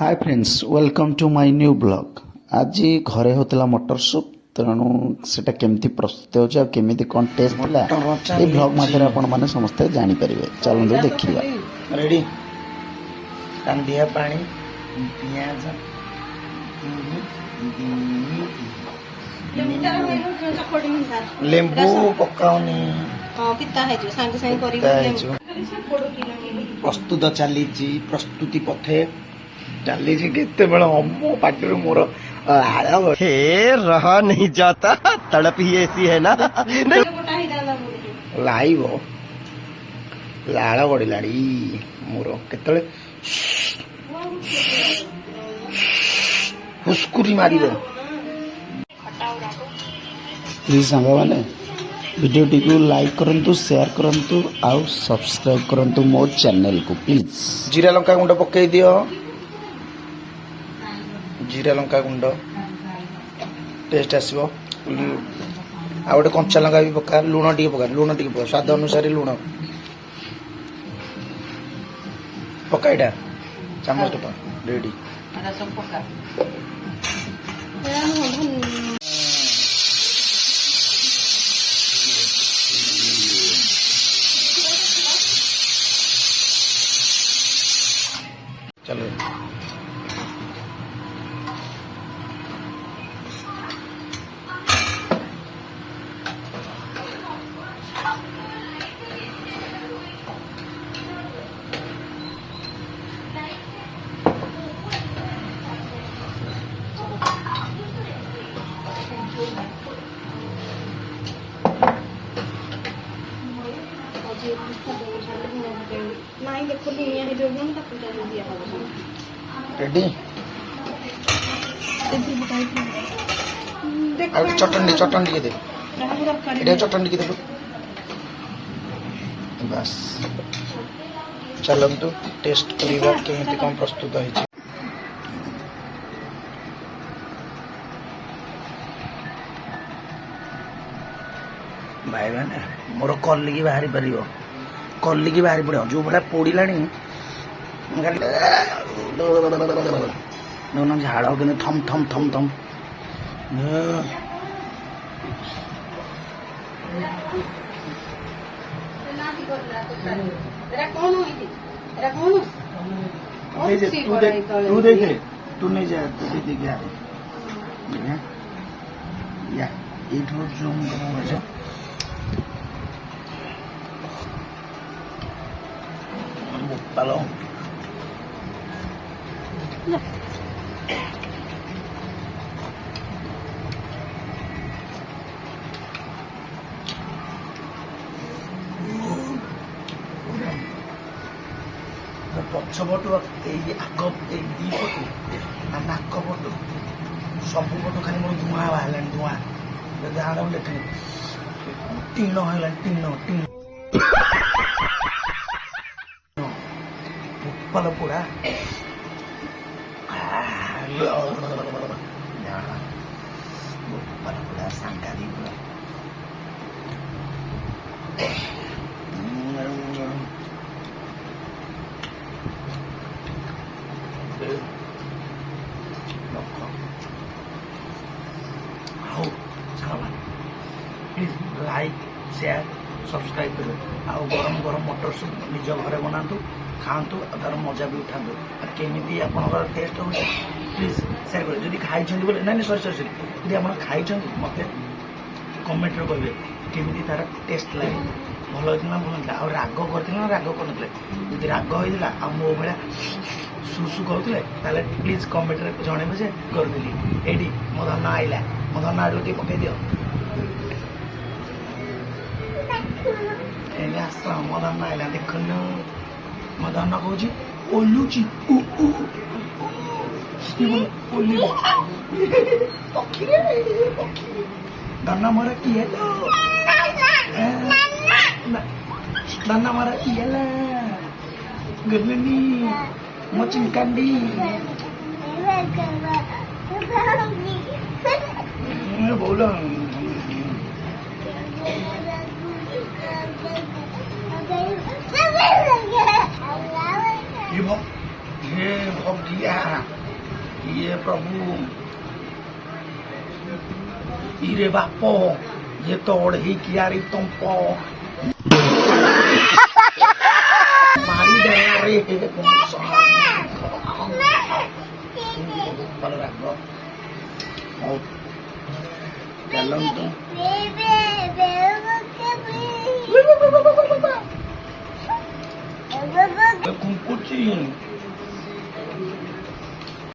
Hi friends welcome to my new blog. आज घरे होता मटर सूप तेणु सेटा केमती प्रस्तुत हो केमी कौन टेस्ट होला ये ब्लॉग मध्य आपण माने समस्ते जानि परिबे। चलंदो देखिबा। रेडी कांदिया पानी पियाज लेंबू पकाउनी प्रस्तुत चली प्रस्तुति पथे चली केते बेला अम्मो पाटिरु मोर हे रहा नहीं जाता तड़प ही ऐसी है ना लाइव लाड़ गड़िलाड़ी मोर केतले हुस्कुरी मारिबो। प्लीज सांग माने वीडियो टी को लाइक करंतु शेयर करंतु आउ सब्सक्राइब करंतु मो चैनल को प्लीज। जीरा लंका गुंड पकई दियो जीरा लंका गुंड टेस्ट आसो आ गोटे कंचा लंका भी पका लुण टी पका स्वाद अनुसार लुण पका इटा चामच रेडी चलो रेडी चटनी चटनी दे चटनी दे बस चलतु टेस्ट करवा केमी कौन प्रस्तुत है। भाई मैंने मोर कलिकी बाहरी पार कलिकी बाहरी पड़ो जो भाया पोड़ा झाड़ कि थम थम थम थम तू नहीं जा तू दे गया या जूम कर Hello. पछपटु आग दी पटु नाक पटु सब पटु खाली मोर धुआं बाहर धुआं जहाँ लेखे टीण है टीण टीण पल पूरा पल पूरा सांगादी पूरा लाइक शेयर सब्सक्राइब करें आउ गरम गरम मटर सूप निज घरे बनातु खातु तार मजा भी उठातु केमी आप टेस्ट हो प्लीज शेयर करें जब खाई बोले ना सरी सरी सरी जब आप खाई मत कमेंट कहे केमी तार टेस्ट लगे भल होता भल ना आ राग करते राग कर जब राग होता आ मो भाया सुसु कहते प्लीज कमेंट जनइबे जे करदेली ये मो धन आईला मो धन आड़ टे पकई दियो आस मदन आईला देखन मदन कौच ओलुची पक्षी दाना मारा किए दाना मारा किए गलनी मचिन कांडी बोलो ये गया ये प्रभु इरे बापो ये तोड़ ही किया रे तुम पो मारी गया रे पर रखो चलो तुम कुछ